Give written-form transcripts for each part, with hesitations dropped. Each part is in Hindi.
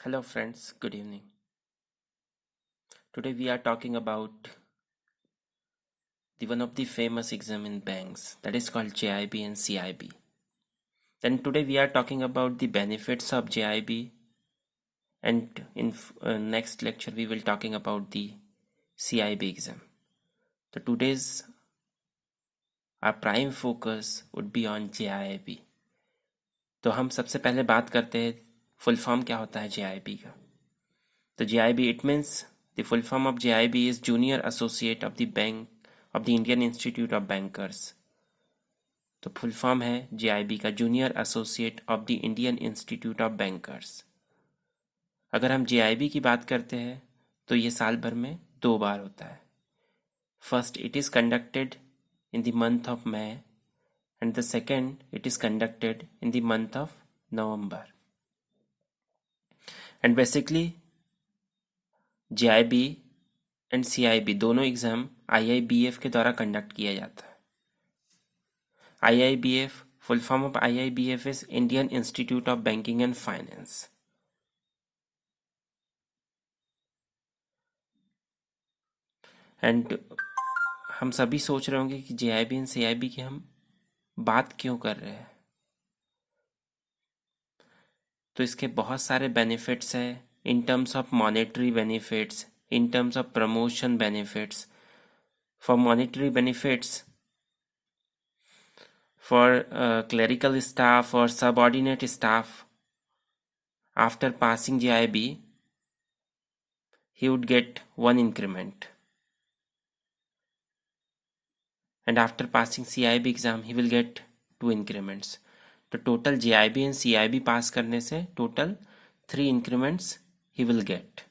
Hello friends, good evening. Today we are talking about the one of the famous exam in banks that is called JIB and CIB. Then today we are talking about the benefits of JIB, and in next lecture we will talking about the CIB exam. So today's our prime focus would be on JIB. तो हम सबसे पहले बात करते हैं फुल फॉर्म क्या होता है JIB का. तो JIB it means the full form of JIB is Junior Associate of the Bank of the Indian Institute of Bankers. तो फुल फॉर्म है JIB का junior associate of the Indian institute of bankers. अगर हम JIB की बात करते हैं तो ये साल भर में 2 बार होता है. First it is conducted in the month of May and the second it is conducted in the month of November. And basically JIB and CIB दोनों एग्ज़ाम IIBF के द्वारा कंडक्ट किया जाता है. IIBF, full form of IIBF is Indian Institute of Banking and Finance. And हम सभी सोच रहे होंगे कि JIB एंड CIB की हम बात क्यों कर रहे हैं. तो इसके बहुत सारे बेनिफिट्स हैं in terms of monetary benefits, in terms of promotion benefits. For monetary benefits, for clerical staff or subordinate staff, after passing JIB he would get 1 increment, and after passing CIB exam he will get 2 increments. तो total JIB and CIB pass करने से total 3 increments he will get.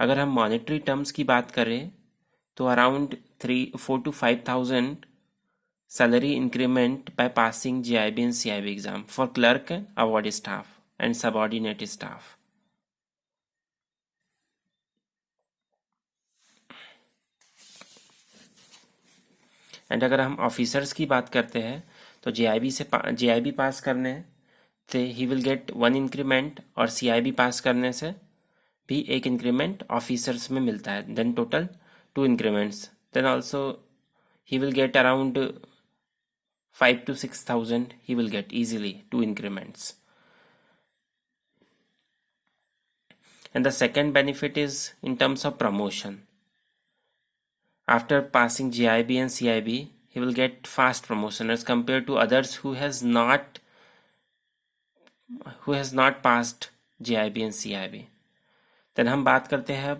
अगर हम मॉनेटरी टर्म्स की बात करें तो around 4 to 5,000 salary increment by passing JIB and CIB exam for clerk, award staff and subordinate staff. And अगर हम ऑफिसर्स की बात करते हैं तो JIB पास करने से ही विल गेट 1 इंक्रीमेंट और CIB पास करने से भी 1 इंक्रीमेंट ऑफिसर्स में मिलता है. Then total 2 increments. Then also he will get around 5 to 6,000 he will get easily 2 increments. And the second benefit is in terms of promotion. After passing JIB and CIB he will get fast promotion as compared to others who has not passed JIB and CIB. Then हम बात करते हैं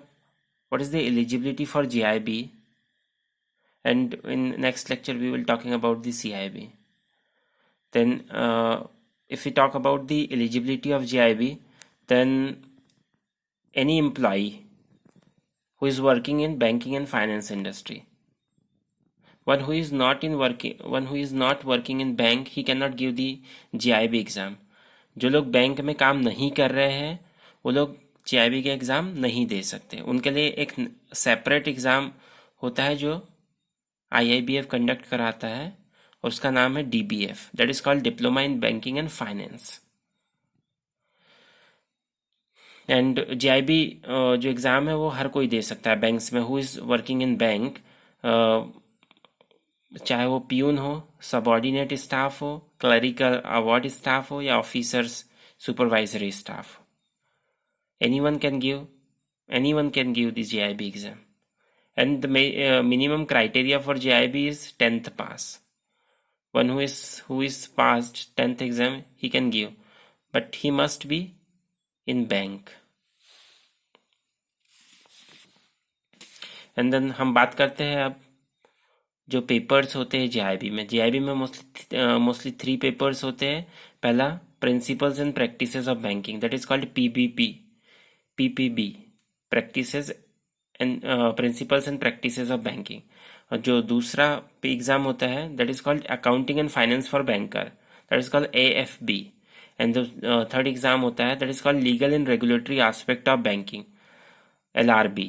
what is the eligibility for JIB, and in next lecture we will talking about the CIB. Then if we talk about the eligibility of JIB, then any employee who is working in banking and finance industry, one who is not working in bank, he cannot give the JIB exam. जो लोग बैंक में काम नहीं कर रहे हैं वो लोग JIB के एग्ज़ाम नहीं दे सकते. उनके लिए एक सेपरेट एग्ज़ाम होता है जो IIBF कंडक्ट कराता है और उसका नाम है DBF, that is called diploma in banking and finance. And JIB जो एग्ज़ाम है वो हर कोई दे सकता है बैंक्स में who is working in bank, चाहे वो पियून हो, सबऑर्डिनेट स्टाफ हो, क्लरिकल अवार्ड स्टाफ हो या officers supervisory staff. anyone can give the JIB exam. And the minimum criteria for JIB is 10th pass. One who is passed 10th exam he can give, but he must be in bank. And then हम बात करते हैं अब जो पेपर्स होते हैं JIB में मोस्टली 3 पेपर्स होते हैं. पहला principles and practices of banking, that is called PPB, practices and principles and practices of banking. और जो दूसरा एग्जाम होता है that is called accounting and finance for banker, that is called AFB. And जो थर्ड एग्जाम होता है that is called legal and regulatory aspect of banking, LRB.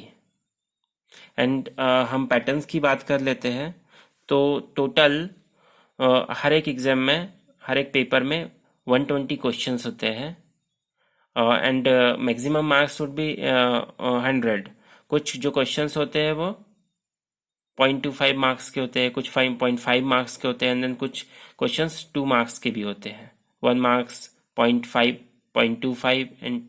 And हम पैटर्न्स की बात कर लेते हैं तो टोटल हर एक एग्जाम में, हर एक पेपर में 120 क्वेश्चंस होते हैं and maximum marks would be 100. कुछ जो क्वेश्चंस होते हैं वो 0.25 मार्क्स के होते हैं, कुछ 5.5 मार्क्स के होते हैं, एंड देन कुछ क्वेश्चंस 2 मार्क्स के भी होते हैं. 1 marks, 0.5, 0.25 and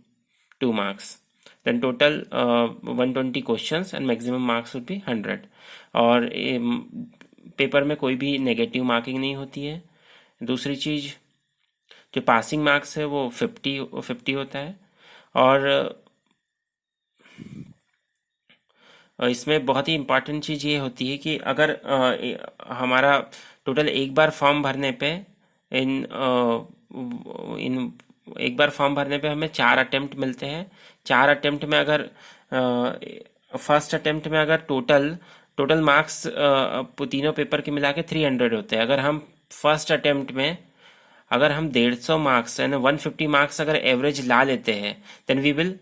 2 marks. Then total 120 questions and maximum marks would be 100. और पेपर में कोई भी नेगेटिव मार्किंग नहीं होती है. दूसरी चीज़, जो पासिंग मार्क्स है वो 50 होता है. और इसमें बहुत ही इम्पॉर्टेंट चीज़ ये होती है कि अगर हमारा टोटल एक बार फॉर्म भरने पे इन इन एक बार फॉर्म भरने पे हमें 4 अटेम्प्ट मिलते हैं. 4 अटेम्प्ट में अगर फर्स्ट अटेम्प्ट में अगर टोटल मार्क्स तीनों पेपर के मिला के 300 होते हैं. अगर हम फर्स्ट अटेम्प्ट में अगर हम 150 मार्क्स यानी 150 मार्क्स अगर एवरेज ला लेते हैं, then we will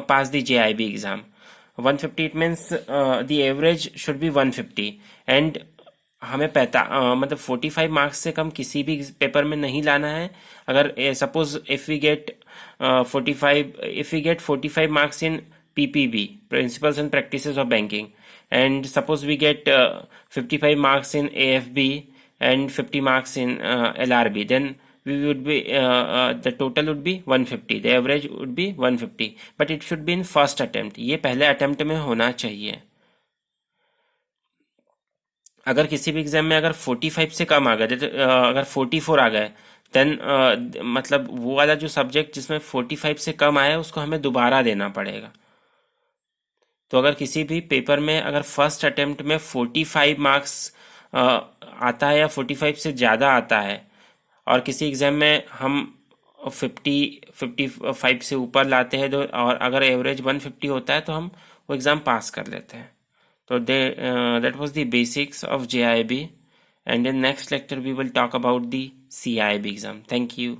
pass the JIB exam. 150 it means the average should be 150 and हमें मतलब 45 मार्क्स से कम किसी भी पेपर में नहीं लाना है. अगर suppose if we get 45 marks in PPB, principles and practices of banking, and suppose we get 55 marks in AFB and 50 marks in LRB, then we would be the total would be 150, the average would be 150, but it should be in first attempt. ये पहले अटेम्प्ट में होना चाहिए. अगर किसी भी एग्जाम में अगर 45 से कम आ गए, अगर 44 आ गए, देन मतलब वो वाला जो सब्जेक्ट जिसमें 45 से कम आया उसको हमें दोबारा देना पड़ेगा. तो अगर किसी भी पेपर में अगर फर्स्ट अटेम्प्ट में 45 मार्क्स आता है या 45 से ज़्यादा आता है, और किसी एग्ज़ाम में हम 55 से ऊपर लाते हैं तो, और अगर एवरेज 150 होता है तो हम वो एग्ज़ाम पास कर लेते हैं. तो that was the basics of JIB, and in next lecture we will talk about the CIB exam. Thank you.